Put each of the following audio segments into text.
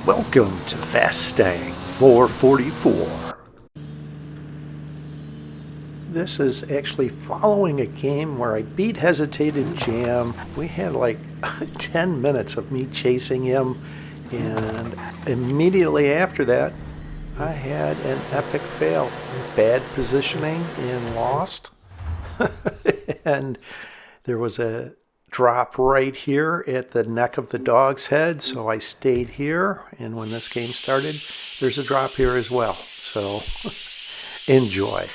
Welcome to Fast Stang 444. This is actually following a game where I beat Hesitated Jam. We had like 10 minutes of me chasing him, and immediately after that I had an epic fail. Bad positioning and lost. And there was a drop right here at the neck of the dog's head, so I stayed here, and when this game started there's a drop here as well, so enjoy.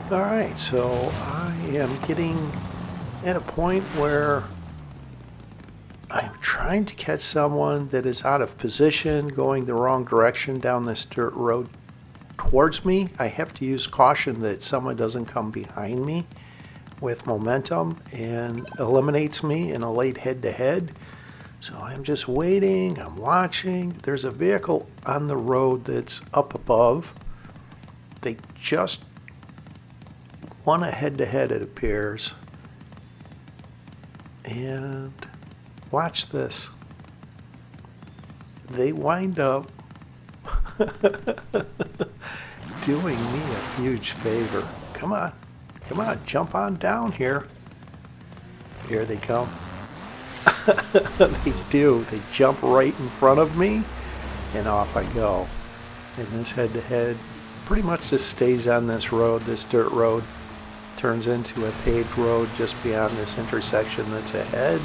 Alright, so I am getting at a point where I'm trying to catch someone that is out of position, going the wrong direction down this dirt road towards me. I have to use caution that someone doesn't come behind me with momentum and eliminates me in a late head-to-head. So I'm just waiting, I'm watching. There's a vehicle on the road that's up above. They just won a head-to-head, it appears. And watch this. They wind up doing me a huge favor. Come on, jump on down here. Here they come. They do. They jump right in front of me, and off I go. And this head-to-head pretty much just stays on this road, this dirt road. Turns into a paved road just beyond this intersection that's ahead.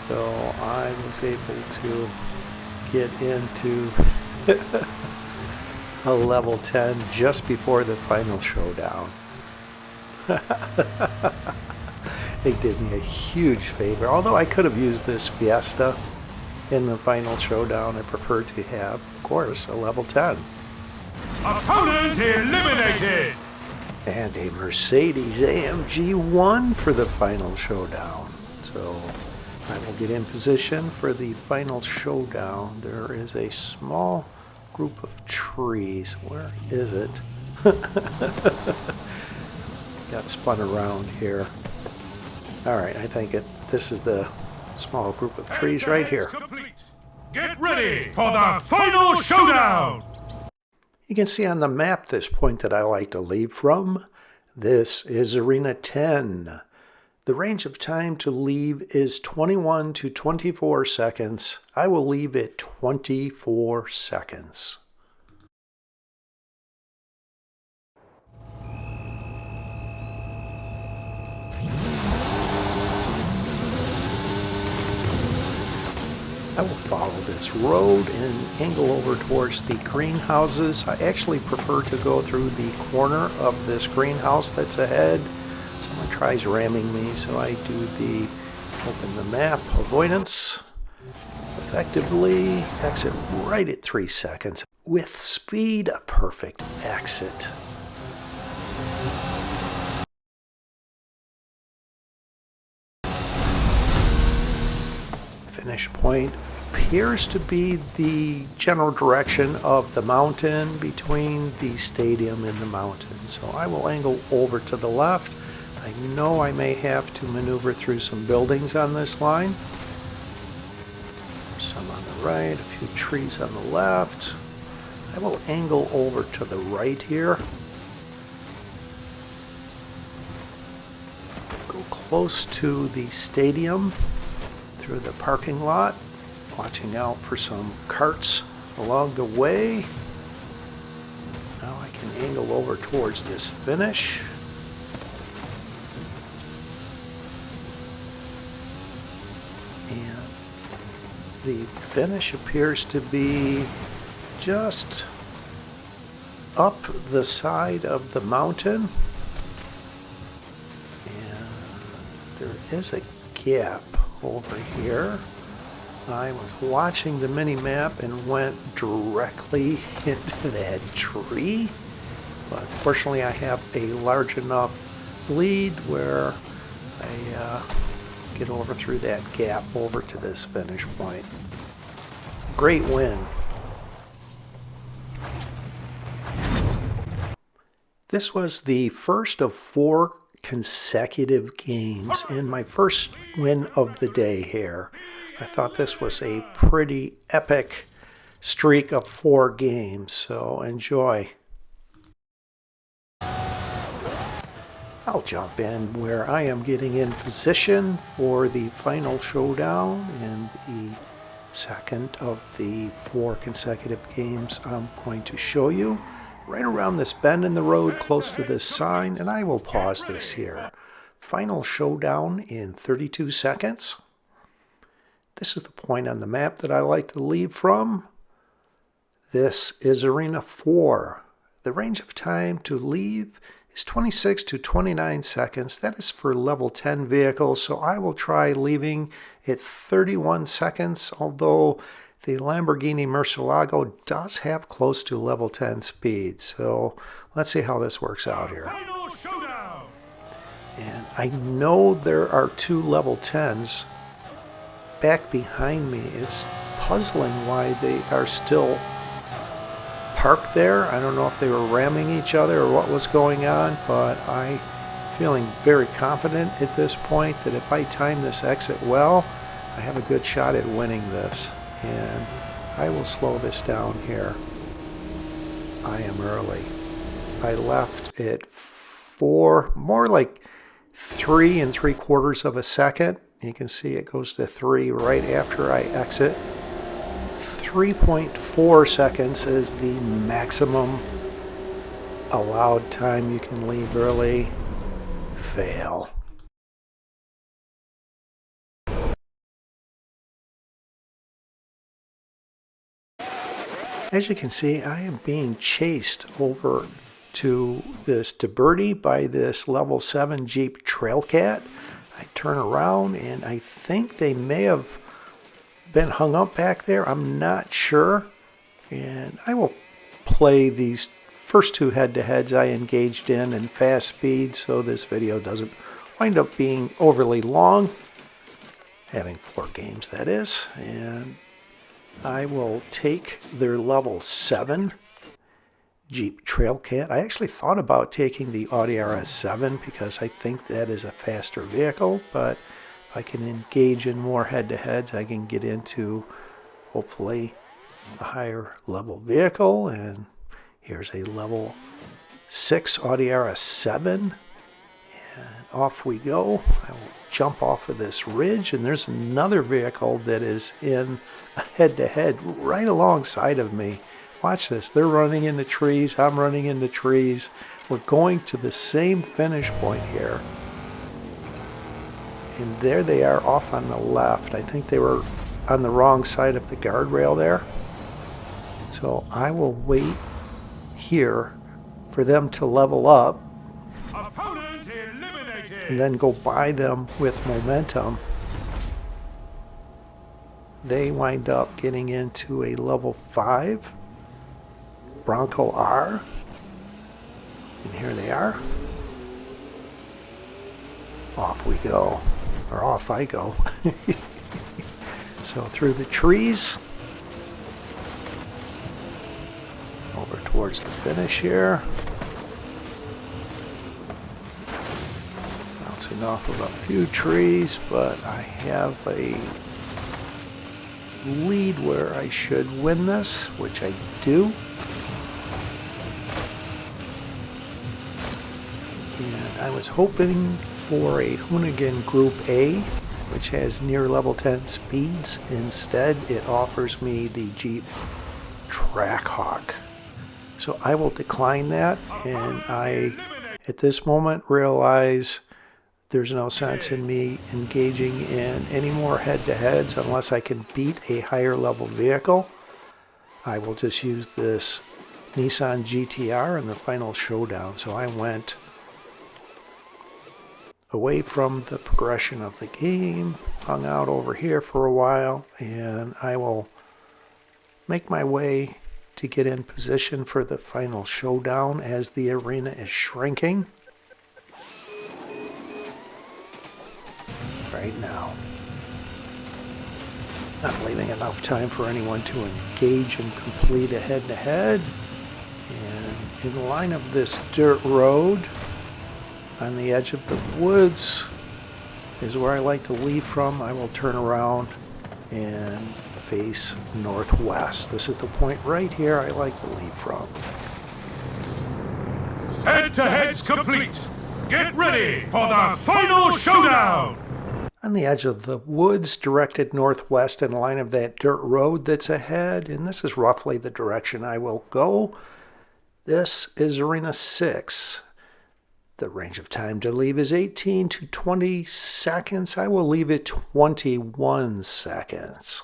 So I was able to get into a level 10 just before the final showdown. They did me a huge favor. Although I could have used this Fiesta in the final showdown, I prefer to have, of course, a level 10. Opponent eliminated! And a Mercedes AMG 1 for the final showdown. So I will get in position for the final showdown. There is a small group of trees. Where is it? Got spun around here. All right, I think this is the small group of trees right here. Get ready for the final showdown! You can see on the map this point that I like to leave from. This is Arena 10. The range of time to leave is 21 to 24 seconds. I will leave at 24 seconds. I will follow this road and angle over towards the greenhouses. I actually prefer to go through the corner of this greenhouse that's ahead. Someone tries ramming me, so I do the open the map avoidance. Effectively exit right at 3 seconds. With speed, a perfect exit. Finish point appears to be the general direction of the mountain between the stadium and the mountain. So I will angle over to the left. I know I may have to maneuver through some buildings on this line. Some on the right, a few trees on the left. I will angle over to the right here. Go close to the stadium through the parking lot, watching out for some carts along the way. Now I can angle over towards this finish. And the finish appears to be just up the side of the mountain. And there is a gap over here. I was watching the mini-map and went directly into that tree. But fortunately I have a large enough lead where I get over through that gap over to this finish point. Great win. This was the first of 4 consecutive games and my first win of the day here. I thought this was a pretty epic streak of 4 games, so enjoy. I'll jump in where I am getting in position for the final showdown and the second of the 4 consecutive games I'm going to show you. Right around this bend in the road close to this sign, and I will pause this here. Final showdown in 32 seconds. This is the point on the map that I like to leave from. This is Arena 4. The range of time to leave is 26 to 29 seconds. That is for level 10 vehicles, so I will try leaving at 31 seconds, although the Lamborghini Murcielago does have close to level 10 speed. So let's see how this works out here. And I know there are 2 level 10s back behind me. It's puzzling why they are still parked there. I don't know if they were ramming each other or what was going on, but I'm feeling very confident at this point that if I time this exit well, I have a good shot at winning this. And I will slow this down here. I am early. I left at 4, more like 3 3/4 of a second. You can see it goes to 3 right after I exit. 3.4 seconds is the maximum allowed time you can leave early. Fail. As you can see, I am being chased over to this debris by this level 7 Jeep Trailcat. I turn around and I think they may have been hung up back there. I'm not sure. And I will play these first two head-to-heads I engaged in fast speed so this video doesn't wind up being overly long. Having 4 games, that is. And I will take their level 7 Jeep Trailcat. I actually thought about taking the Audi RS7 because I think that is a faster vehicle, but if I can engage in more head-to-heads, I can get into hopefully a higher level vehicle. And here's a level 6 Audi RS7, and off we go. I will jump off of this ridge, and there's another vehicle that is in a head-to-head right alongside of me. Watch this. They're running into trees. I'm running into trees. We're going to the same finish point here. And there they are off on the left. I think they were on the wrong side of the guardrail there. So I will wait here for them to level up Opponent eliminated. and then go by them with momentum. They wind up getting into a level 5 Bronco R. And here they are. Off we go. Or off I go. So through the trees. Over towards the finish here. Bouncing off of a few trees, but I have a lead where I should win this, which I do. And I was hoping for a Hoonigan Group A, which has near level 10 speeds. Instead, it offers me the Jeep Trackhawk. So I will decline that, and I, at this moment, realize there's no sense in me engaging in any more head-to-heads unless I can beat a higher level vehicle. I will just use this Nissan GTR in the final showdown. So I went away from the progression of the game, hung out over here for a while, and I will make my way to get in position for the final showdown as the arena is shrinking right now. Not leaving enough time for anyone to engage and complete a head-to-head. And in the line of this dirt road on the edge of the woods is where I like to lead from. I will turn around and face northwest. This is the point right here I like to lead from. Head-to-heads complete. Get ready for the final showdown. On the edge of the woods, directed northwest in line of that dirt road that's ahead, and this is roughly the direction I will go. This is Arena 6. The range of time to leave is 18 to 20 seconds. I will leave it 21 seconds.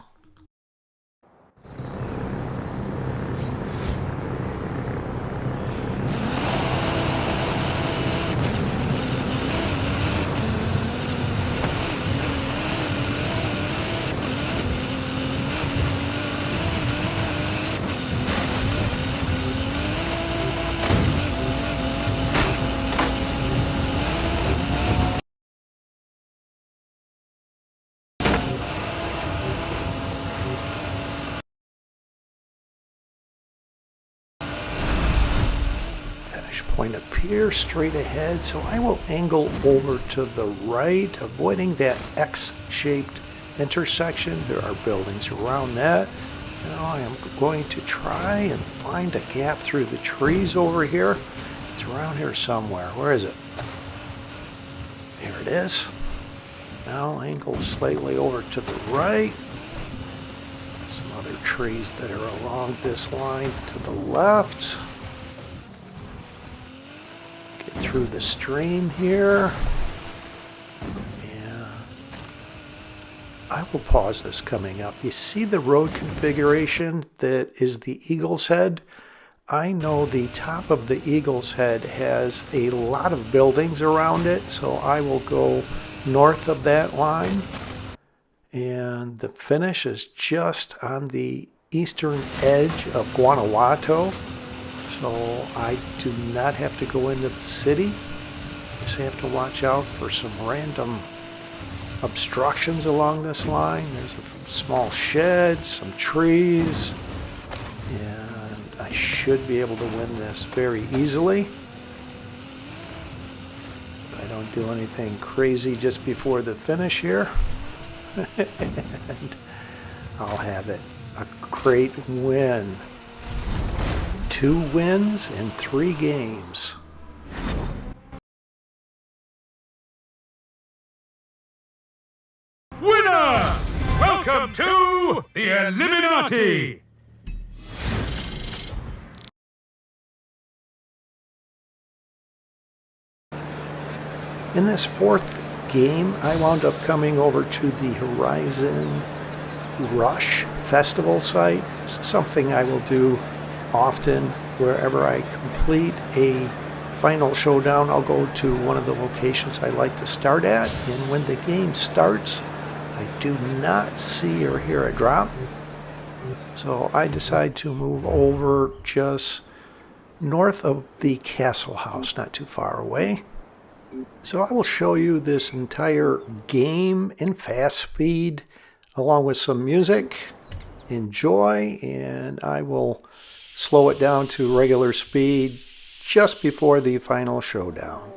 Point appears straight ahead, so I will angle over to the right, avoiding that X-shaped intersection. There are buildings around that. Now I am going to try and find a gap through the trees over here. It's around here somewhere. Where is it? Here it is. Now angle slightly over to the right. Some other trees that are along this line to the left. Through the stream here, and I will pause this coming up. You see the road configuration that is the Eagle's Head? I know the top of the Eagle's Head has a lot of buildings around it, so I will go north of that line. And the finish is just on the eastern edge of Guanajuato, so I do not have to go into the city. Just have to watch out for some random obstructions along this line. There's a small shed, some trees, and I should be able to win this very easily. If I don't do anything crazy just before the finish here. And I'll have it. A great win. 2 wins in 3 games. Winner! Welcome to the Illuminati! In this 4th game, I wound up coming over to the Horizon Rush Festival site. This is something I will do often. Wherever I complete a final showdown, I'll go to one of the locations I like to start at, and when the game starts, I do not see or hear a drop. So I decide to move over just north of the Castle House, not too far away. So I will show you this entire game in fast speed along with some music. Enjoy, and I will slow it down to regular speed just before the final showdown.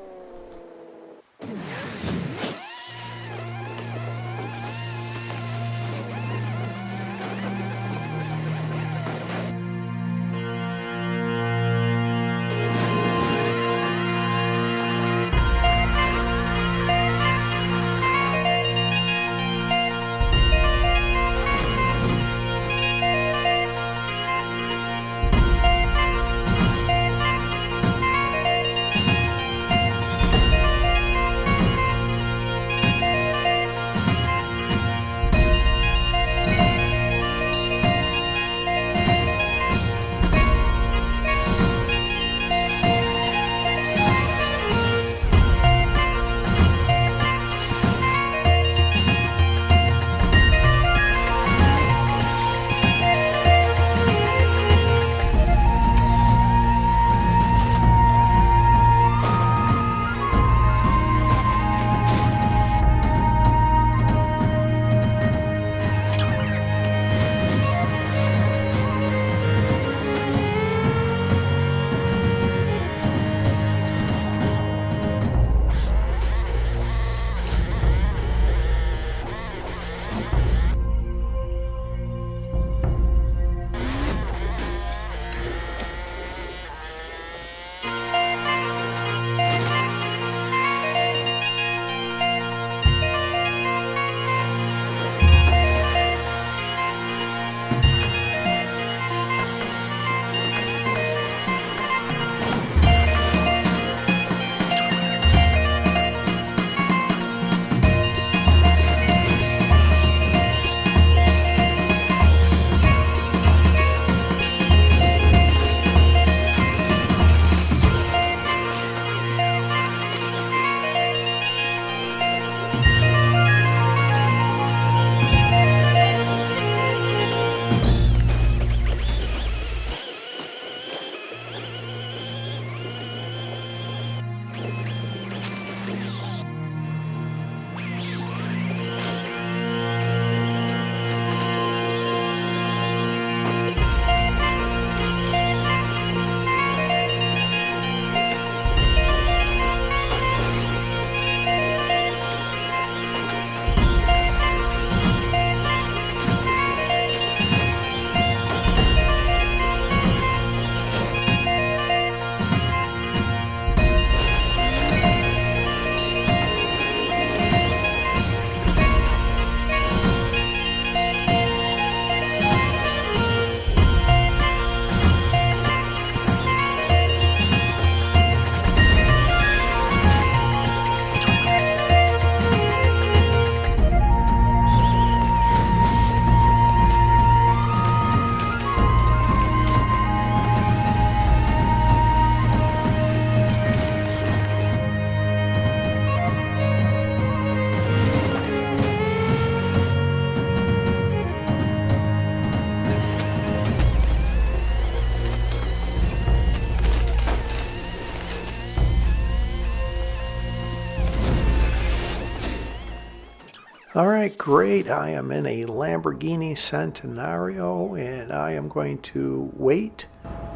All right, great. I am in a Lamborghini Centenario, and I am going to wait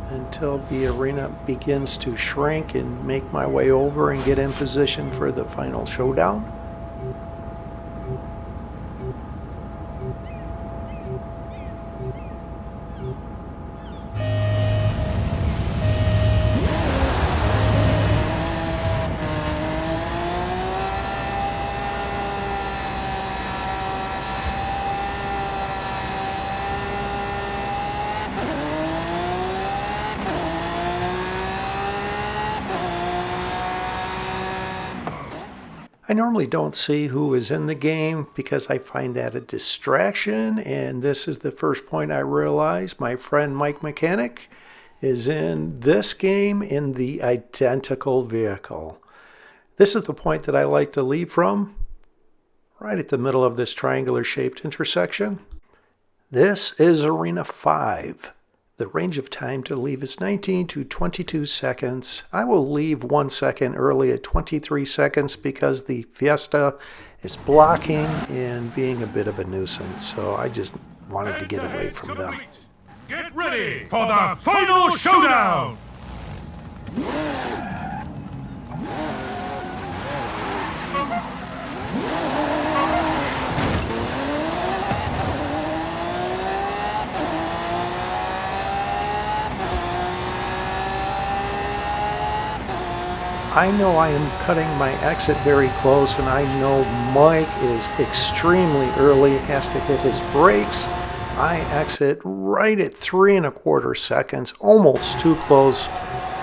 until the arena begins to shrink and make my way over and get in position for the final showdown. I normally don't see who is in the game because I find that a distraction, and this is the first point I realized. My friend MikeMechanic is in this game in the identical vehicle. This is the point that I like to leave from, right at the middle of this triangular shaped intersection. This is Arena 5. The range of time to leave is 19 to 22 seconds. I will leave 1 second early at 23 seconds because the Fiesta is blocking and being a bit of a nuisance. So I just wanted to get away from them. Get ready for the final showdown! I know I am cutting my exit very close, and I know Mike is extremely early, has to hit his brakes. I exit right at 3 1/4 seconds, almost too close.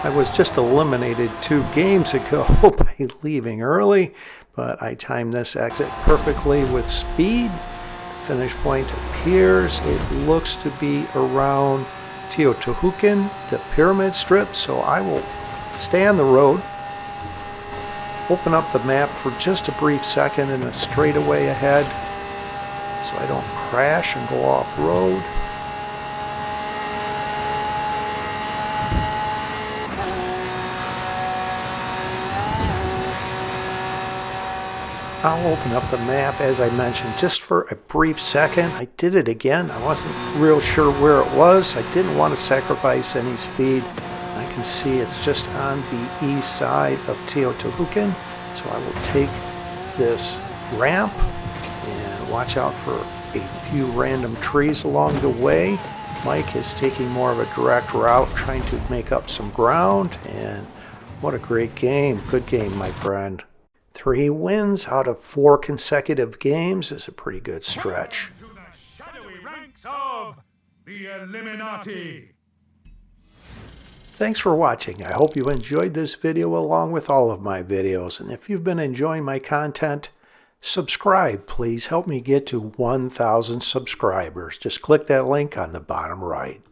I was just eliminated 2 games ago by leaving early, but I timed this exit perfectly with speed. Finish point appears. It looks to be around Teotihuacan, the pyramid strip, so I will stay on the road. Open up the map for just a brief second in a straightaway ahead so I don't crash and go off road. I'll open up the map, as I mentioned, just for a brief second. I did it again. I wasn't real sure where it was. I didn't want to sacrifice any speed. I can see it's just on the east side of Teotihuacan, so I will take this ramp and watch out for a few random trees along the way. Mike is taking more of a direct route, trying to make up some ground, and what a great game. Good game, my friend. 3 wins out of 4 consecutive games is a pretty good stretch. To the shadowy ranks of the Illuminati. Thanks for watching. I hope you enjoyed this video along with all of my videos. And if you've been enjoying my content, subscribe. Please help me get to 1,000 subscribers. Just click that link on the bottom right.